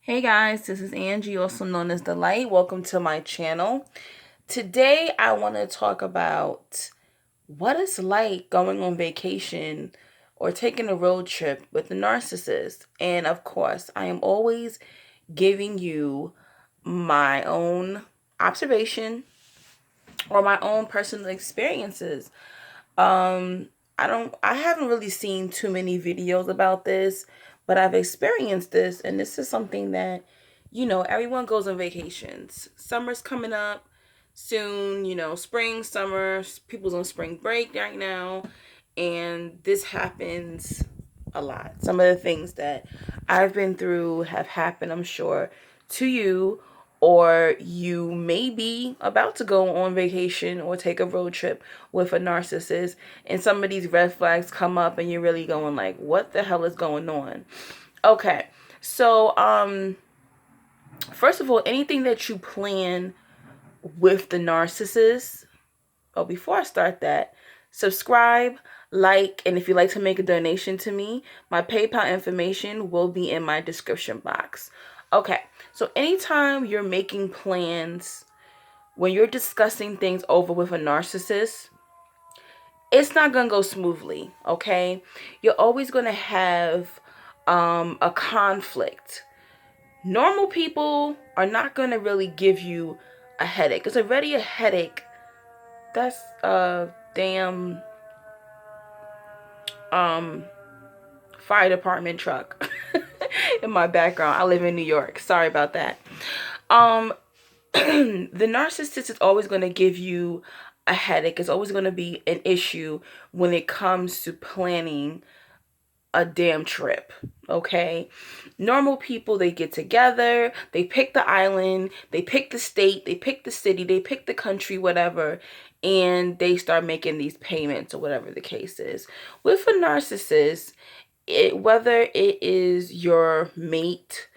Hey guys, this is Angie, also known as The Light. Welcome to my channel. Today I want to talk about what it's like going on vacation or taking a road trip with a narcissist. And of course, I am always giving you my own observation or my own personal experiences. Um, I haven't really seen too many videos about this, but I've experienced this, and this is something that, everyone goes on vacations. Summer's coming up soon, spring, summer, people's on spring break right now, and this happens a lot. Some of the things that I've been through have happened, I'm sure, to you, or you may be about to go on vacation or take a road trip with a narcissist, and some of these red flags come up and you're really going like, what the hell is going on? Okay. So, first of all, anything that you plan with the narcissist, before I start that, subscribe, like, and if you'd like to make a donation to me, my PayPal information will be in my description box. Okay, so anytime you're making plans, when you're discussing things over with a narcissist, it's not going to go smoothly, okay? You're always going to have a conflict. Normal people are not going to really give you a headache. It's already a headache. That's a damn fire department truck in my background. I live in New York. Sorry about that. The narcissist is always going to give you a headache. It's always going to be an issue when it comes to planning a damn trip. Okay, normal people, they get together, they pick the island, they pick the state, they pick the city, they pick the country, whatever, and they start making these payments or whatever the case is. With a narcissist, whether it is your mate,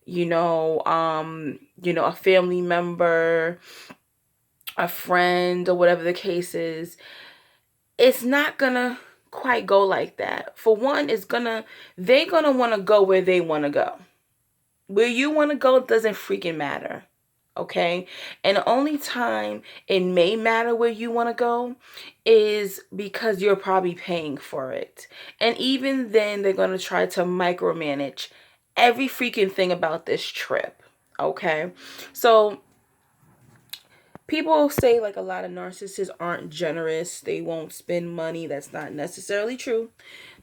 a family member, a friend, or whatever the case is, it's not gonna quite go like that. For one, they're gonna want to go where they want to go. Where you want to go doesn't freaking matter. Okay? And the only time it may matter where you want to go is because you're probably paying for it. And even then, they're going to try to micromanage every freaking thing about this trip. Okay? So, people say like a lot of narcissists aren't generous. They won't spend money. That's not necessarily true.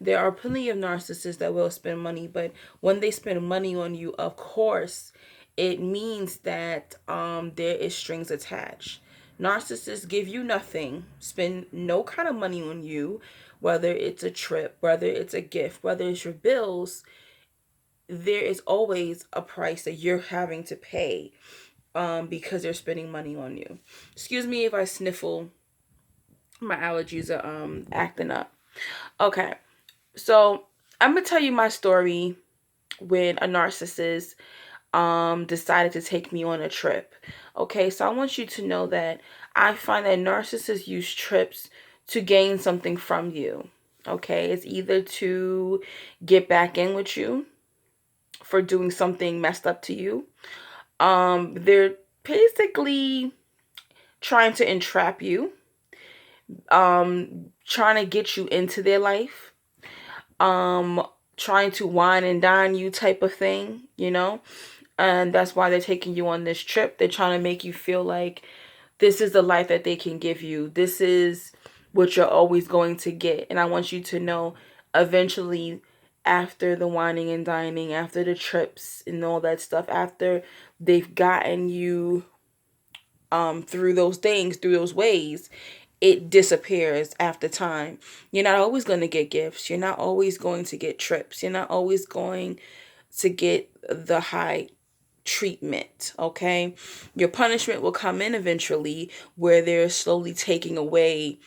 There are plenty of narcissists that will spend money, but when they spend money on you, of course, it means that there is strings attached. Narcissists give you nothing, spend no kind of money on you, whether it's a trip, whether it's a gift, whether it's your bills. There is always a price that you're having to pay because they're spending money on you. Excuse me if I sniffle. My allergies are acting up. Okay, so I'm gonna tell you my story when a narcissist decided to take me on a trip. Okay, so I want you to know that I find that narcissists use trips to gain something from you. Okay, it's either to get back in with you for doing something messed up to you. They're basically trying to entrap you, trying to get you into their life, trying to wine and dine you type of thing, and that's why they're taking you on this trip. They're trying to make you feel like this is the life that they can give you. This is what you're always going to get. And I want you to know, eventually, after the whining and dining, after the trips and all that stuff, after they've gotten you through those things, through those ways, it disappears after time. You're not always going to get gifts. You're not always going to get trips. You're not always going to get the high treatment. Okay, your punishment will come in eventually, where they're slowly taking away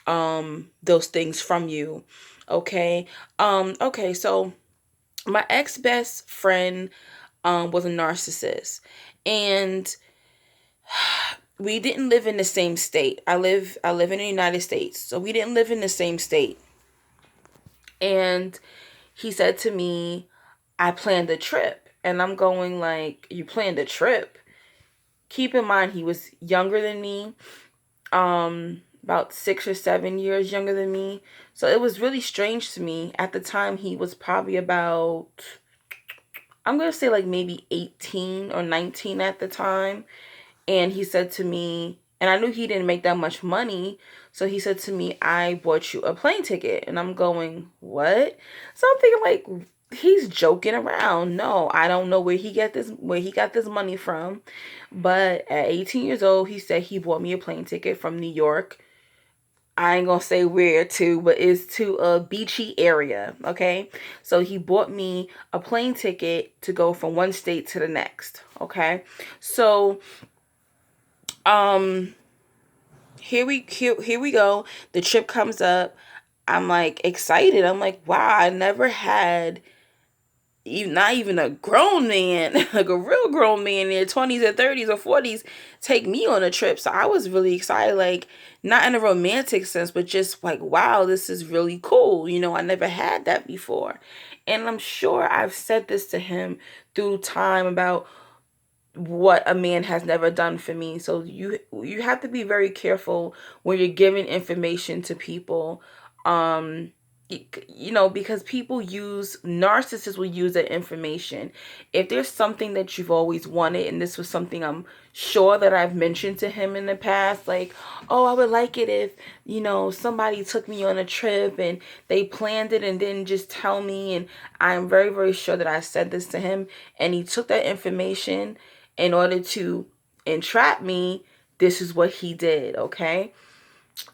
those things from you. Okay. So my ex best friend was a narcissist, and we didn't live in the same state. I live in the United States, so we didn't live in the same state. And he said to me, I planned a trip. And I'm going like, you planned a trip? Keep in mind, he was younger than me, about 6 or 7 years younger than me. So it was really strange to me. At the time, he was probably about, I'm going to say like maybe 18 or 19 at the time. And he said to me, and I knew he didn't make that much money. So he said to me, I bought you a plane ticket. And I'm going, what? So I'm thinking like, he's joking around. No, I don't know where he got this money from. But at 18 years old, he said he bought me a plane ticket from New York. I ain't gonna say where to, but it's to a beachy area, okay? So he bought me a plane ticket to go from one state to the next, okay? So, um, here we go. The trip comes up. I'm like excited. I'm like, wow, I never had not even a grown man, like a real grown man in their 20s or 30s or 40s, take me on a trip. So I was really excited, like not in a romantic sense, but just like, wow, this is really cool. I never had that before. And I'm sure I've said this to him through time about what a man has never done for me. So you have to be very careful when you're giving information to people. Because narcissists will use that information. If there's something that you've always wanted, and this was something I'm sure that I've mentioned to him in the past, like, oh, I would like it if, somebody took me on a trip and they planned it and didn't just tell me. And I'm very, very sure that I said this to him, and he took that information in order to entrap me. This is what he did, okay?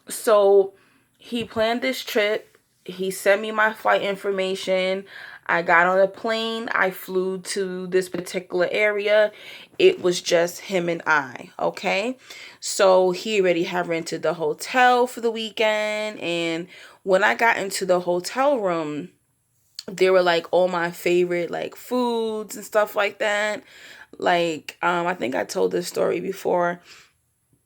So he planned this trip. He sent me my flight information. I got on a plane. I flew to this particular area. It was just him and I, okay? So he already had rented the hotel for the weekend. And when I got into the hotel room, there were like all my favorite like foods and stuff like that. Like, I think I told this story before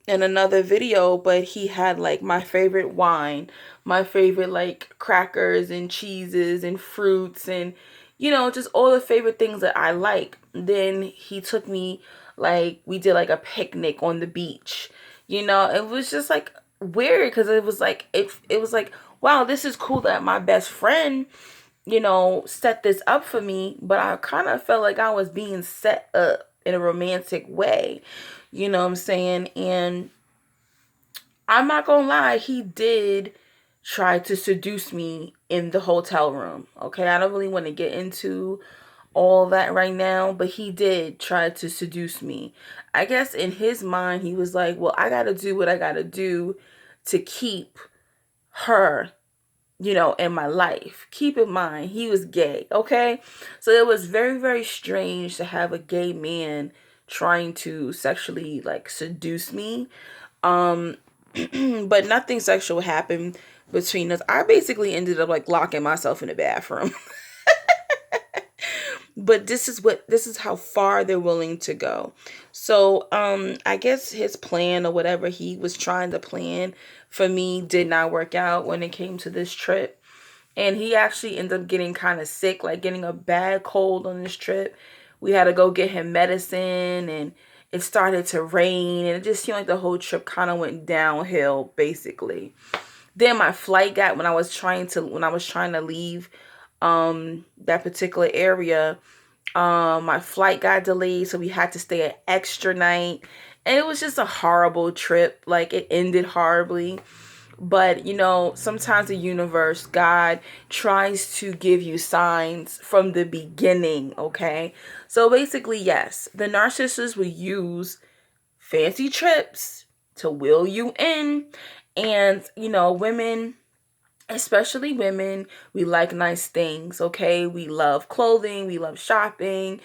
in another video, but he had like my favorite wine, my favorite like crackers and cheeses and fruits and just all the favorite things that I like. Then he took me, like, we did like a picnic on the beach. It was just like weird because it was like it was like, wow, this is cool that my best friend set this up for me, but I kind of felt like I was being set up in a romantic way. You know what I'm saying? And I'm not gonna lie, he did try to seduce me in the hotel room. Okay, I don't really want to get into all that right now, but he did try to seduce me. I guess in his mind, he was like, well, I gotta do what I gotta do to keep her in my life. Keep in mind, he was gay, okay? So it was very, very strange to have a gay man trying to sexually, like, seduce me. But nothing sexual happened between us. I basically ended up, like, locking myself in the bathroom. But this is how far they're willing to go. So, I guess his plan or whatever he was trying to plan for me did not work out when it came to this trip. And he actually ended up getting kind of sick, like getting a bad cold on this trip. We had to go get him medicine, and it started to rain, and it just seemed like the whole trip kind of went downhill, basically. Then my flight got, when I was trying to leave that particular area, my flight got delayed, so we had to stay an extra night. And it was just a horrible trip. Like, it ended horribly. But, sometimes the universe, God, tries to give you signs from the beginning, okay? So basically, yes, the narcissist will use fancy trips to will you in. And, women, especially women, we like nice things, okay? We love clothing, we love shopping,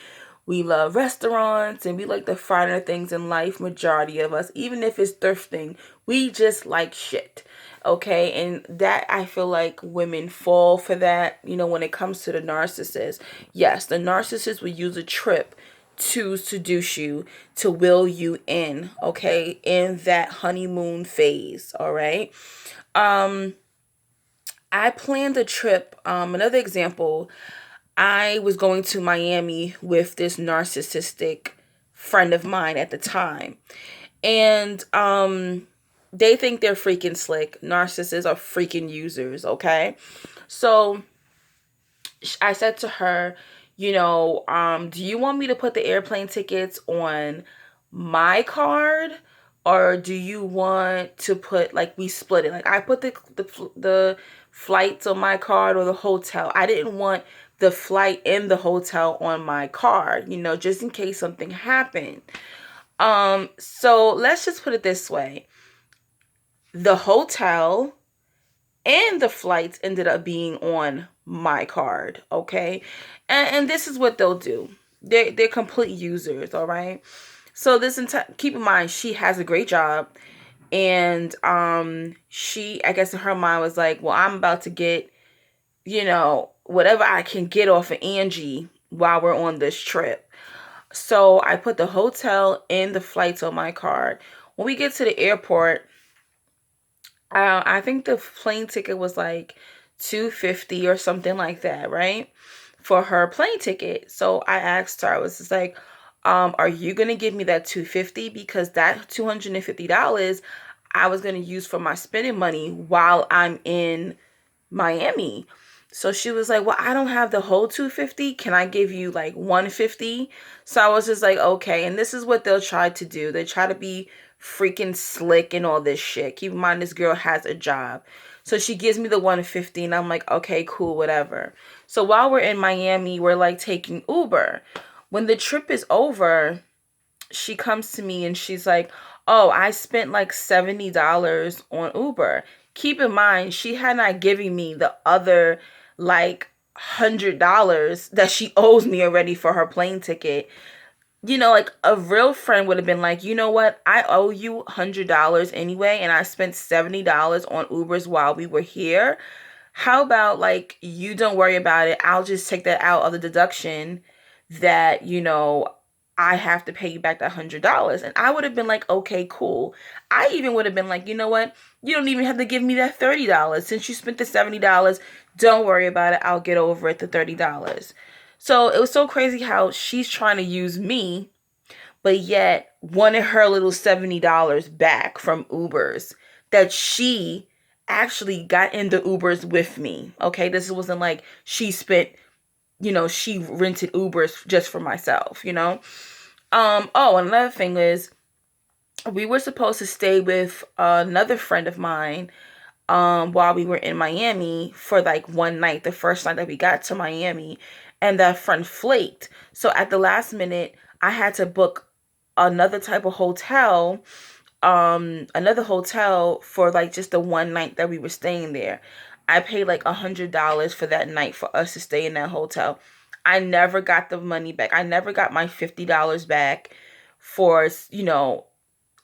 we love restaurants, and we like the finer things in life, majority of us. Even if it's thrifting, we just like shit, okay? And that, I feel like women fall for that, when it comes to the narcissist. Yes, the narcissist will use a trip to seduce you, to will you in, okay? In that honeymoon phase, all right? I planned a trip. Another example, I was going to Miami with this narcissistic friend of mine at the time. And they think they're freaking slick. Narcissists are freaking users, okay? So I said to her, do you want me to put the airplane tickets on my card, or do you want to put, like, we split it? Like, I put the flights on my card, or the hotel. I didn't want the flight and the hotel on my card, just in case something happened. So let's just put it this way. The hotel and the flights ended up being on my card, okay? And this is what they'll do. They're complete users, all right? So keep in mind, she has a great job, and she, I guess in her mind, was like, well, I'm about to get, whatever I can get off of Angie while we're on this trip. So I put the hotel and the flights on my card. When we get to the airport, I think the plane ticket was like $250 or something like that, right? For her plane ticket. So I asked her, I was just like, are you gonna give me that $250? Because that $250 I was gonna use for my spending money while I'm in Miami. So she was like, well, I don't have the whole $250. Can I give you like $150? So I was just like, okay. And this is what they'll try to do. They try to be freaking slick and all this shit. Keep in mind, this girl has a job. So she gives me the $150, and I'm like, okay, cool, whatever. So while we're in Miami, we're like taking Uber. When the trip is over, she comes to me and she's like, oh, I spent like $70 on Uber. Keep in mind, she had not given me the other like $100 that she owes me already for her plane ticket. Like a real friend would have been like, you know what? I owe you $100 anyway, and I spent $70 on Ubers while we were here. How about, like, you don't worry about it? I'll just take that out of the deduction that, I have to pay you back that $100. And I would have been like, okay, cool. I even would have been like, you know what? You don't even have to give me that $30. Since you spent the $70, don't worry about it. I'll get over it, the $30. So it was so crazy how she's trying to use me, but yet wanted her little $70 back from Ubers that she actually got in the Ubers with me. Okay, this wasn't like she spent, she rented Ubers just for myself, Oh, another thing is, we were supposed to stay with another friend of mine while we were in Miami for like one night, the first night that we got to Miami, and that friend flaked. So at the last minute, I had to book another type of hotel, another hotel for like just the one night that we were staying there. I paid like $100 for that night for us to stay in that hotel. I never got the money back. I never got my $50 back for,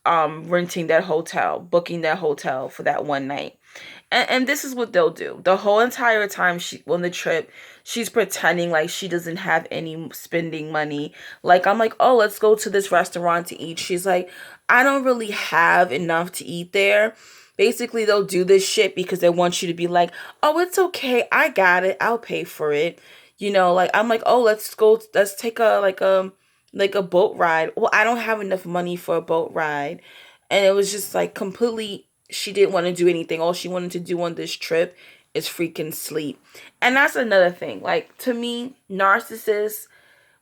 renting that hotel, booking that hotel for that one night. And this is what they'll do. The whole entire time on the trip, she's pretending like she doesn't have any spending money. Like, I'm like, oh, let's go to this restaurant to eat. She's like, I don't really have enough to eat there. Basically, they'll do this shit because they want you to be like, oh, it's okay. I got it. I'll pay for it. Like, I'm like, oh, let's take a boat ride. Well, I don't have enough money for a boat ride. And it was just like completely, she didn't want to do anything. All she wanted to do on this trip is freaking sleep. And that's another thing. Like, to me, narcissists,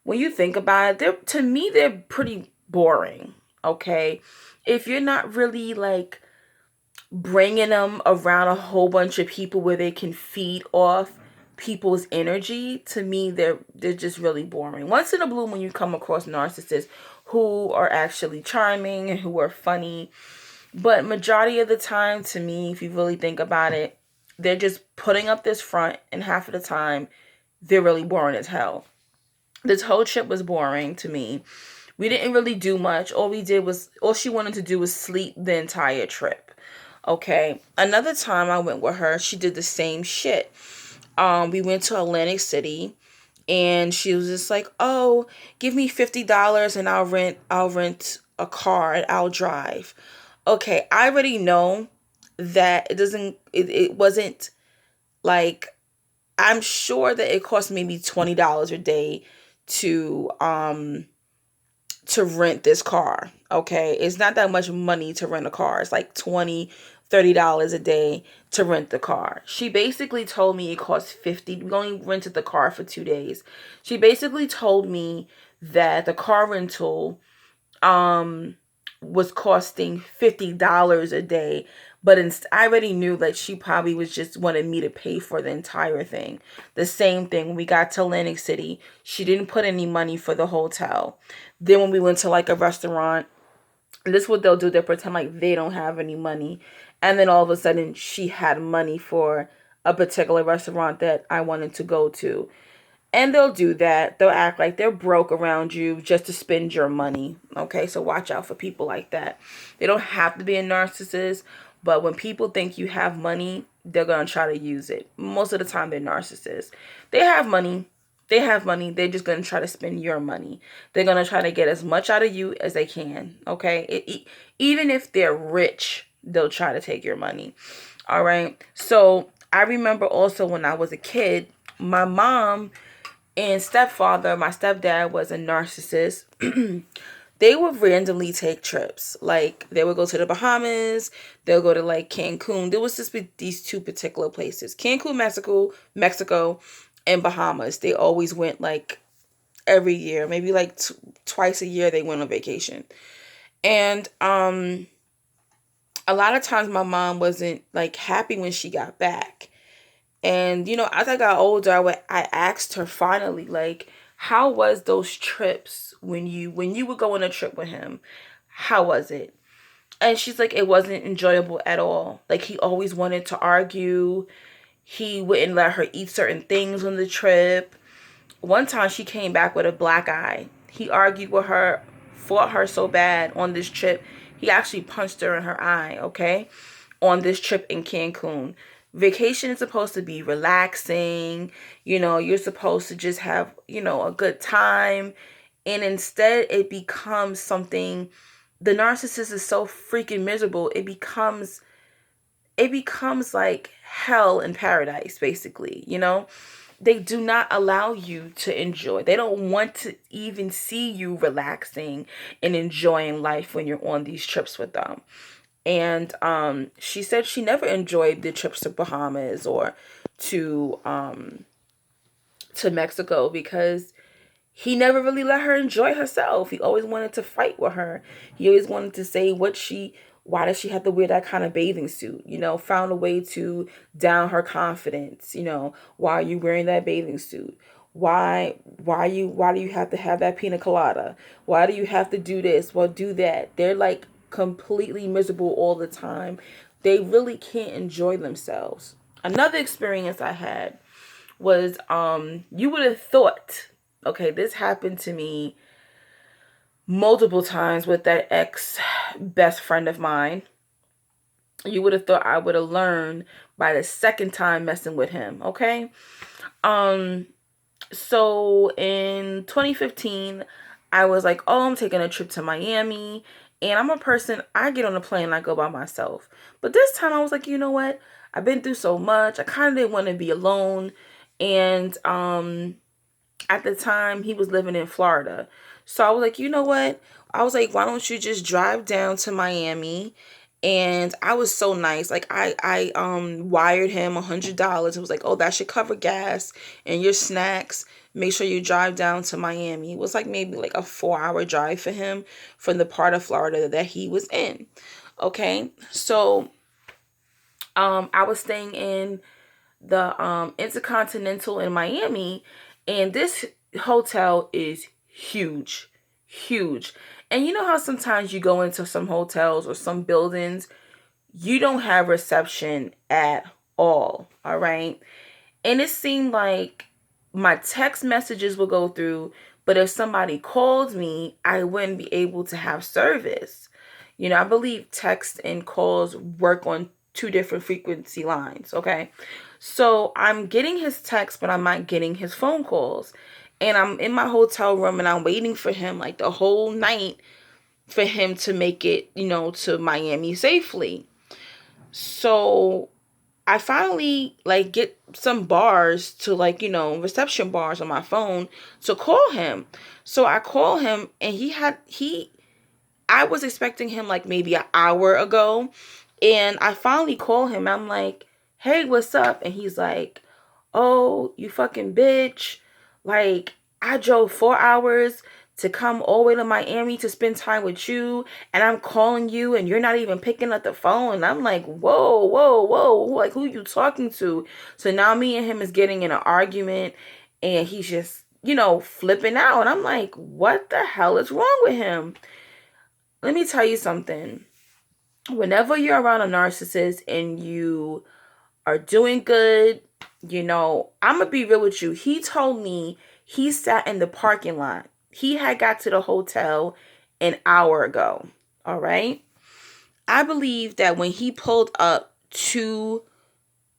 when you think about it, they're pretty boring. Okay. If you're not really like bringing them around a whole bunch of people where they can feed off people's energy, to me they're just really boring. Once in a blue moon you come across narcissists who are actually charming and who are funny, but majority of the time, to me, if you really think about it, they're just putting up this front, and half of the time they're really boring as hell. This whole trip was boring to me. We didn't really do much. All she wanted to do was sleep the entire trip. Okay. Another time I went with her, she did the same shit. We went to Atlantic City, and she was just like, oh, give me $50 and I'll rent a car and I'll drive. Okay, I already know that it wasn't like I'm sure that it costs maybe $20 a day to rent this car. Okay, it's not that much money to rent a car. It's like $20-$30 a day to rent the car. She basically told me it costs 50. We only rented the car for 2 days. She basically told me that the car rental was costing $50 a day, but I already knew that she probably was just wanted me to pay for the entire thing. The same thing when we got to Atlantic City, she didn't put any money for the hotel. Then when we went to like a restaurant, this is what they'll do, they'll pretend like they don't have any money, and then all of a sudden she had money for a particular restaurant that I wanted to go to. And they'll do that. They'll act like they're broke around you just to spend your money. Okay, so watch out for people like that. They don't have to be a narcissist, but when people think you have money, they're going to try to use it. Most of the time, they're narcissists. They have money. They have money. They're just going to try to spend your money. They're going to try to get as much out of you as they can. Okay, even if they're rich, they'll try to take your money. All right. So I remember also when I was a kid, my mom and stepfather, my stepdad was a narcissist. They would randomly take trips. Like they would go to the Bahamas, they'll go to like Cancun. There was just these two particular places. Cancun, Mexico, and Bahamas. They always went like every year, maybe like twice a year they went on vacation. And a lot of times my mom wasn't like happy when she got back. And, as I got older, I asked her finally, like, how was those trips when you would go on a trip with him? How was it? And she's like, it wasn't enjoyable at all. Like, he always wanted to argue. He wouldn't let her eat certain things on the trip. One time she came back with a black eye. He argued with her, fought her so bad on this trip. He actually punched her in her eye, okay? On this trip in Cancun. Vacation is supposed to be relaxing. You're supposed to just have, a good time. And instead it becomes something, the narcissist is so freaking miserable. It becomes like hell in paradise, basically, They do not allow you to enjoy. They don't want to even see you relaxing and enjoying life when you're on these trips with them. And she said she never enjoyed the trips to Bahamas or to Mexico because he never really let her enjoy herself. He always wanted to fight with her. He always wanted to say why does she have to wear that kind of bathing suit? Found a way to down her confidence. Why are you wearing that bathing suit? Why do you have to have that pina colada? Why do you have to do this? Well, do that. They're like completely miserable all the time. They really can't enjoy themselves. Another experience I had was you would have thought, okay, this happened to me multiple times with that ex best friend of mine. You would have thought I would have learned by the second time messing with him, okay? So in 2015, I was like, oh, I'm taking a trip to Miami. And I'm a person, I get on a plane and I go by myself. But this time I was like, you know what? I've been through so much. I kind of didn't want to be alone. And at the time, he was living in Florida. So I was like, you know what? I was like, why don't you just drive down to Miami? And I was so nice. Like I wired him $100. It was like, oh, that should cover gas and your snacks. Make sure you drive down to Miami. It was like maybe like a 4-hour drive for him from the part of Florida that he was in. Okay. So I was staying in the Intercontinental in Miami, and this hotel is huge. And you know how sometimes you go into some hotels or some buildings, you don't have reception at all right? And it seemed like my text messages would go through, but if somebody called me, I wouldn't be able to have service. I believe text and calls work on two different frequency lines, okay? So I'm getting his text, but I'm not getting his phone calls. And I'm in my hotel room and I'm waiting for him like the whole night for him to make it, to Miami safely. So I finally like get some bars to like, reception bars on my phone to call him. So I call him and I was expecting him like maybe an hour ago. And I finally call him. I'm like, hey, what's up? And he's like, oh, you fucking bitch. Like, I drove 4 hours to come all the way to Miami to spend time with you. And I'm calling you and you're not even picking up the phone. And I'm like, whoa, whoa, whoa. Like, who you talking to? So now me and him is getting in an argument. And he's just, flipping out. And I'm like, what the hell is wrong with him? Let me tell you something. Whenever you're around a narcissist and you are doing good, I'm going to be real with you. He told me he sat in the parking lot. He had got to the hotel an hour ago. All right. I believe that when he pulled up to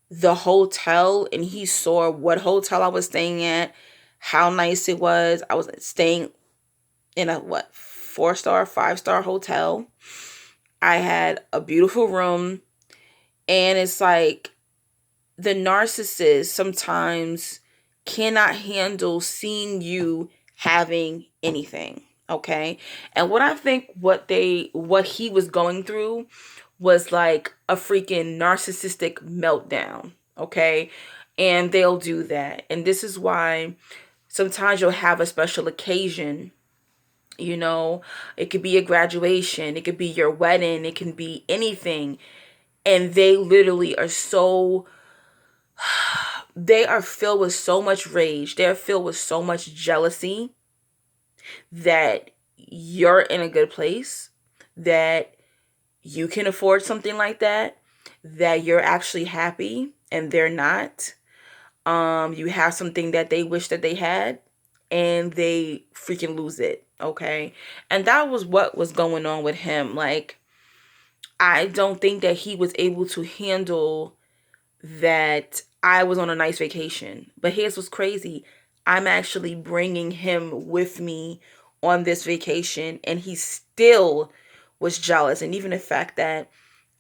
the hotel and he saw what hotel I was staying at, how nice it was. I was staying in a 4-star, 5-star hotel. I had a beautiful room. And it's like the narcissist sometimes cannot handle seeing you having anything. Okay. And what I think what he was going through was like a freaking narcissistic meltdown. Okay. And they'll do that. And this is why sometimes you'll have a special occasion. It could be a graduation, it could be your wedding, it can be anything. And they literally are they are filled with so much rage. They're filled with so much jealousy that you're in a good place, that you can afford something like that you're actually happy and they're not. You have something that they wish that they had and they freaking lose it. Okay. And that was what was going on with him. Like, I don't think that he was able to handle that I was on a nice vacation. But here's what's crazy. I'm actually bringing him with me on this vacation, and he still was jealous. And even the fact that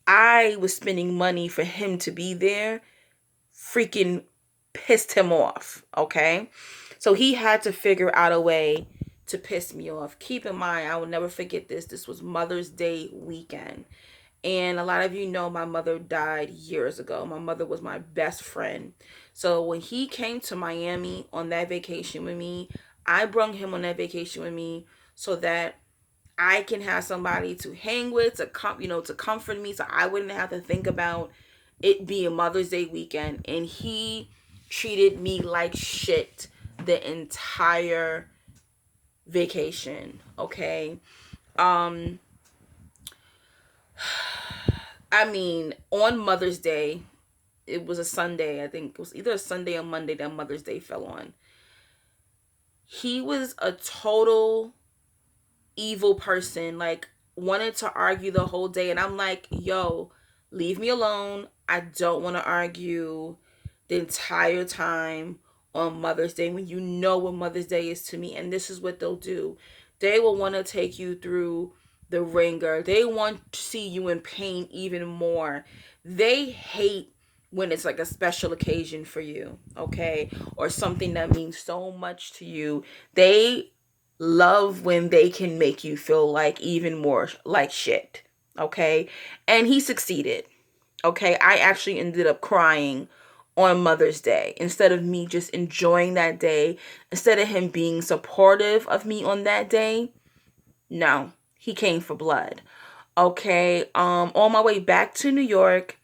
I was spending money for him to be there freaking pissed him off. Okay. So he had to figure out a way to piss me off. Keep in mind, I will never forget this. This was Mother's Day weekend. And a lot of you know my mother died years ago. My mother was my best friend. So when he came to Miami on that vacation with me, I brung him on that vacation with me so that I can have somebody to hang with, to comfort me, so I wouldn't have to think about it being Mother's Day weekend. And he treated me like shit the entire vacation. Okay. I mean, on Mother's Day, it was a Sunday. I think it was either a Sunday or Monday that Mother's Day fell on. He was a total evil person, like wanted to argue the whole day. And I'm like, yo, leave me alone. I don't want to argue the entire time on Mother's Day when you know what Mother's Day is to me. And this is what they'll do. They will want to take you through the ringer. They want to see you in pain even more. They hate when it's like a special occasion for you, okay? Or something that means so much to you. They love when they can make you feel like even more like shit, okay? And he succeeded, okay? I actually ended up crying on Mother's Day instead of me just enjoying that day, instead of him being supportive of me on that day. No, he came for blood. Okay, on my way back to New York,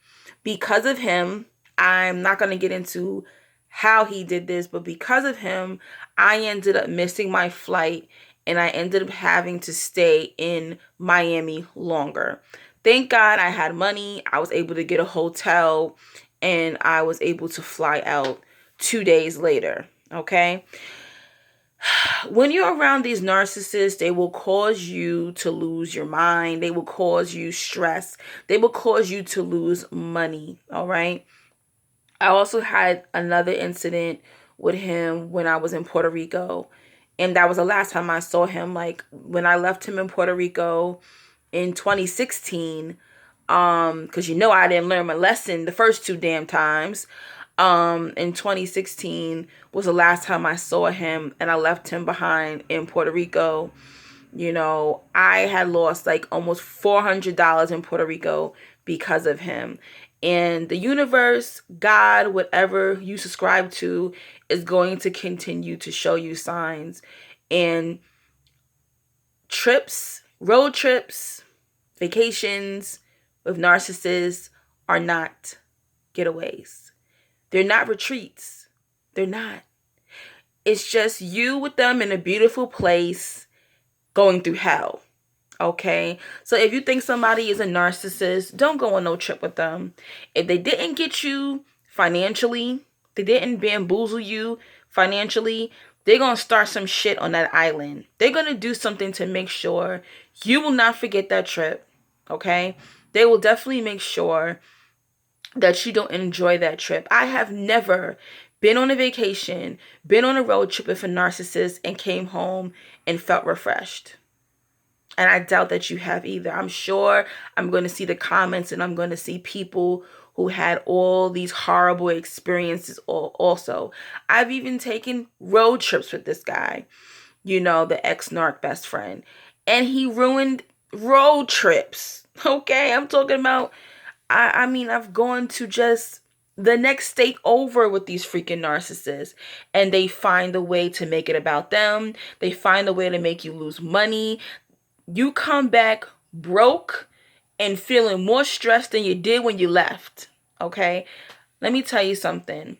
because of him, I'm not going to get into how he did this, but because of him, I ended up missing my flight and I ended up having to stay in Miami longer. Thank God I had money. I was able to get a hotel and I was able to fly out 2 days later. Okay. When you're around these narcissists, they will cause you to lose your mind. They will cause you stress. They will cause you to lose money. All right. I also had another incident with him when I was in Puerto Rico. And that was the last time I saw him. Like when I left him in Puerto Rico in 2016, Because you know I didn't learn my lesson the first 2 damn times. In 2016 was the last time I saw him, and I left him behind in Puerto Rico. You know, I had lost like almost $400 in Puerto Rico because of him. And the universe, God, whatever you subscribe to, is going to continue to show you signs. And trips, road trips, vacations with narcissists are not getaways. They're not retreats. They're not. It's just you with them in a beautiful place going through hell. Okay? So if you think somebody is a narcissist, don't go on no trip with them. If they didn't get you financially, they didn't bamboozle you financially, they're going to start some shit on that island. They're going to do something to make sure you will not forget that trip. Okay? They will definitely make sure that you don't enjoy that trip. I have never been on a vacation, been on a road trip with a narcissist, and came home and felt refreshed. And I doubt that you have either. I'm sure I'm going to see the comments, and I'm going to see people who had all these horrible experiences also. I've even taken road trips with this guy, you know, the ex-narc best friend. And he ruined road trips. Okay, I'm talking about, I mean, I've gone to just the next state over with these freaking narcissists, and they find a way to make it about them. They find a way to make you lose money. You come back broke and feeling more stressed than you did when you left. Okay? Let me tell you something.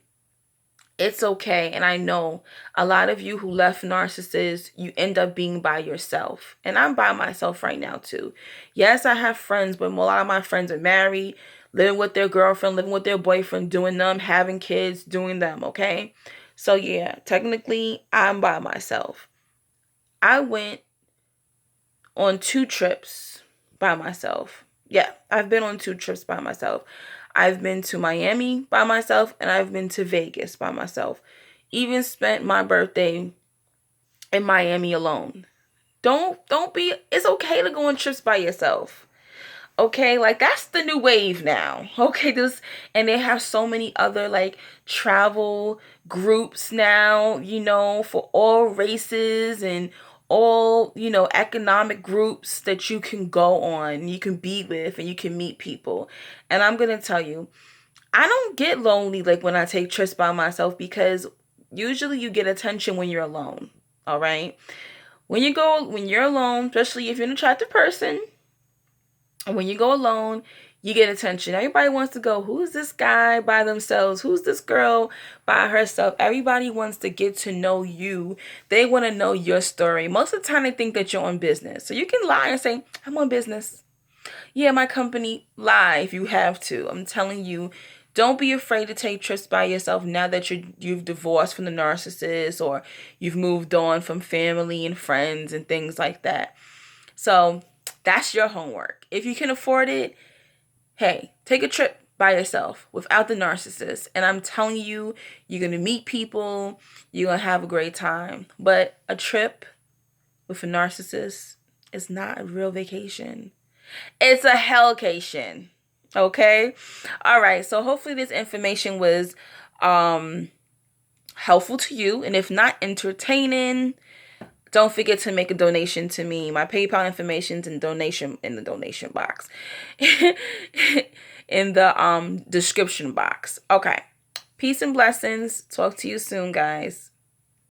It's okay. And I know a lot of you who left narcissists, you end up being by yourself. And I'm by myself right now too. Yes, I have friends, but a lot of my friends are married, living with their girlfriend, living with their boyfriend, doing them, having kids, doing them. Okay? So yeah, technically I'm by myself. I went on 2 trips by myself. Yeah, I've been on 2 trips by myself. I've been to Miami by myself, and I've been to Vegas by myself. Even spent my birthday in Miami alone. Don't be, it's okay to go on trips by yourself. Okay, like that's the new wave now. Okay, and they have so many other like travel groups now, you know, for all races and all, you know, economic groups that you can go on, you can be with, and you can meet people. And I'm going to tell you, I don't get lonely like when I take trips by myself, because usually you get attention when you're alone. All right? When you're alone, especially if you're an attractive person, and when you go alone, you get attention. Everybody wants to go, who's this guy by themselves? Who's this girl by herself? Everybody wants to get to know you. They want to know your story. Most of the time, they think that you're on business. So you can lie and say, I'm on business. Yeah, my company. Lie if you have to. I'm telling you, don't be afraid to take trips by yourself now that you've divorced from the narcissist, or you've moved on from family and friends and things like that. So that's your homework. If you can afford it, hey, take a trip by yourself without the narcissist. And I'm telling you, you're going to meet people. You're going to have a great time. But a trip with a narcissist is not a real vacation. It's a hellcation. Okay? All right. So hopefully this information was helpful to you. And if not, entertaining. Don't forget to make a donation to me. My PayPal information's in the donation box. In the description box. Okay. Peace and blessings. Talk to you soon, guys.